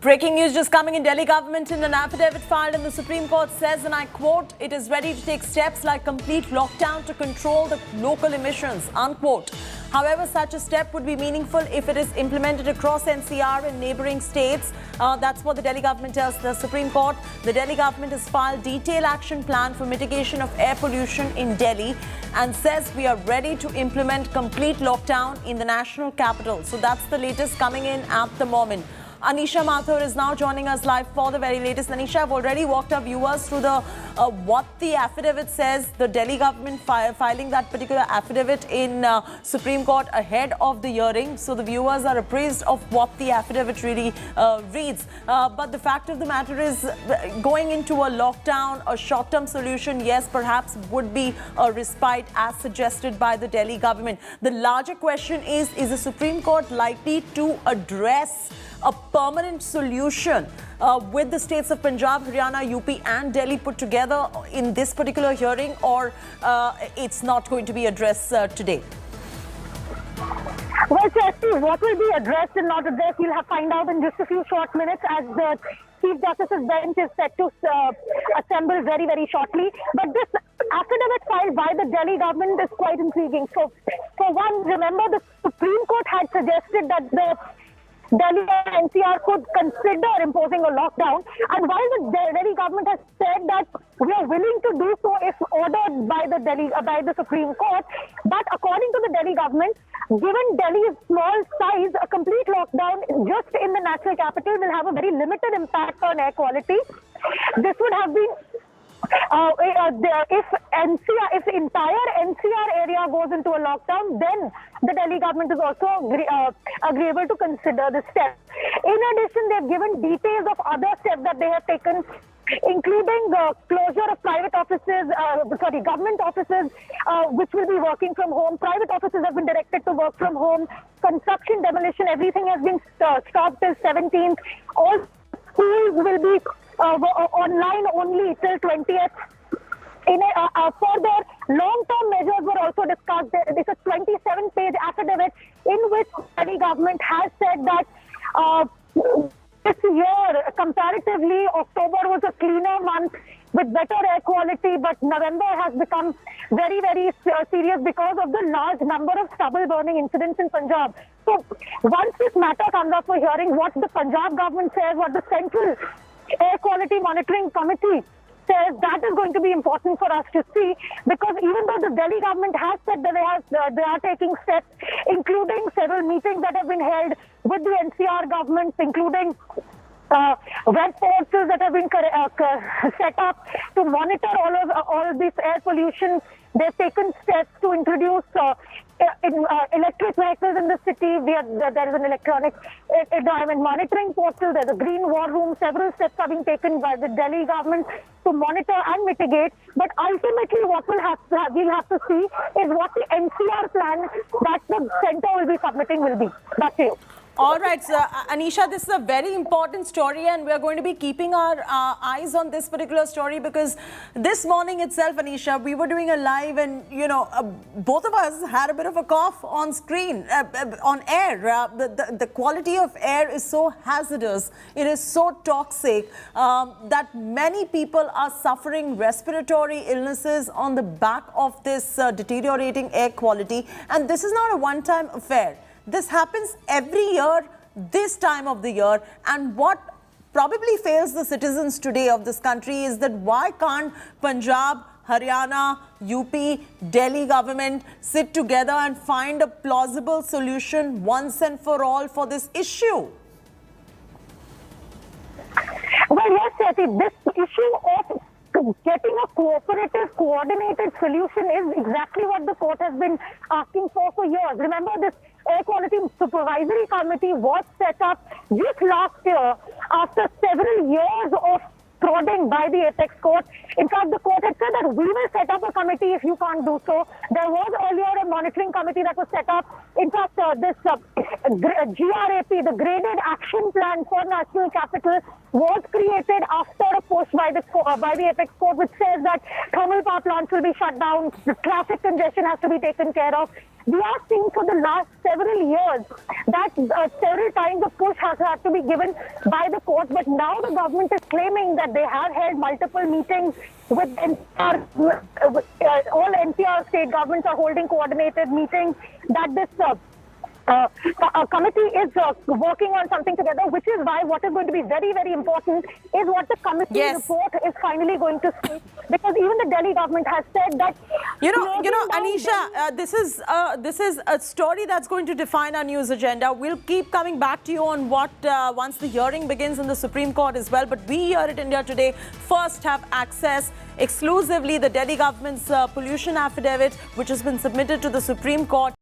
Breaking news just coming in. Delhi government in an affidavit filed in the Supreme Court says, and I quote, it is ready to take steps like complete lockdown to control the local emissions, unquote. However, such a step would be meaningful if it is implemented across NCR and neighbouring states. That's what the Delhi government tells the Supreme Court. The Delhi government has filed detailed action plan for mitigation of air pollution in Delhi and says we are ready to implement complete lockdown in the national capital. So that's the latest coming in at the moment. Anisha Mathur is now joining us live for the very latest. Anisha, I've already walked our viewers through the what the affidavit says, the Delhi government filing that particular affidavit in Supreme Court ahead of the hearing. So the viewers are apprised of what the affidavit really reads. But the fact of the matter is going into a lockdown, a short-term solution, yes, perhaps would be a respite as suggested by the Delhi government. The larger question is the Supreme Court likely to address a permanent solution with the states of Punjab, Haryana, UP and Delhi put together in this particular hearing, or it's not going to be addressed today? Well, Chelsea, what will be addressed and not addressed, we'll find out in just a few short minutes as the Chief Justice's bench is set to assemble very, very shortly. But this affidavit filed by the Delhi government is quite intriguing. So, for one, remember the Supreme Court had suggested that the Delhi and NCR could consider imposing a lockdown, and while the Delhi government has said that we are willing to do so if ordered by the Supreme Court, but according to the Delhi government, given Delhi's small size, a complete lockdown just in the national capital will have a very limited impact on air quality. This would have been if the entire NCR area goes into a lockdown, then the Delhi government is also agreeable to consider the step. In addition, they've given details of other steps that they have taken, including the closure of government offices, which will be working from home. Private offices have been directed to work from home. Construction, demolition, everything has been stopped till 17th. All schools will be online only till 20th. Further, long-term measures were also discussed. This is a 27-page affidavit in which the government has said that this year, comparatively, October was a cleaner month with better air quality, but November has become very, very serious because of the large number of stubble burning incidents in Punjab. So, once this matter comes up for hearing, what the Punjab government says, what the Central Air Quality Monitoring Committee says, that is going to be important for us to see, because even though the Delhi government has said that they are taking steps, including several meetings that have been held with the NCR government, including web portals that have been set up to monitor all of this air pollution. They've taken steps to introduce electric vehicles in the city. There is an electronic environment monitoring portal. There's a green war room. Several steps are being taken by the Delhi government to monitor and mitigate. But ultimately, what we'll have to see is what the NCR plan that the centre will be submitting will be. Back to you. All right, so Anisha, this is a very important story, and we're going to be keeping our eyes on this particular story, because this morning itself, Anisha, we were doing a live and, both of us had a bit of a cough on screen, on air. The quality of air is so hazardous, it is so toxic that many people are suffering respiratory illnesses on the back of this deteriorating air quality. And this is not a one-time affair. This happens every year, this time of the year, and what probably fails the citizens today of this country is that why can't Punjab, Haryana, UP, Delhi government sit together and find a plausible solution once and for all for this issue? Well, yes, Seti, this issue of getting a cooperative, coordinated solution is exactly what the court has been asking for years. Remember, this Air Quality Supervisory Committee was set up just last year after several years of prodding by the apex court. In fact, the court had said that we will set up a committee if you can't do so. There was earlier a monitoring committee that was set up. In fact, this GRAP, the Graded Action Plan for National Capital, was created after a push by the apex court, which says that thermal power plants will be shut down, the traffic congestion has to be taken care of. we are seeing for the last several years that several times a push has had to be given by the court, but now the government is claiming that they have held multiple meetings with NCR, all NCR state governments are holding coordinated meetings, that this a committee is working on something together, which is why what is going to be very, very important is what the committee report is finally going to say. Because even the Delhi government has said that... You know, Anisha, this is a story that's going to define our news agenda. We'll keep coming back to you on what, once the hearing begins in the Supreme Court as well. But we here at India Today first have access exclusively the Delhi government's pollution affidavit, which has been submitted to the Supreme Court.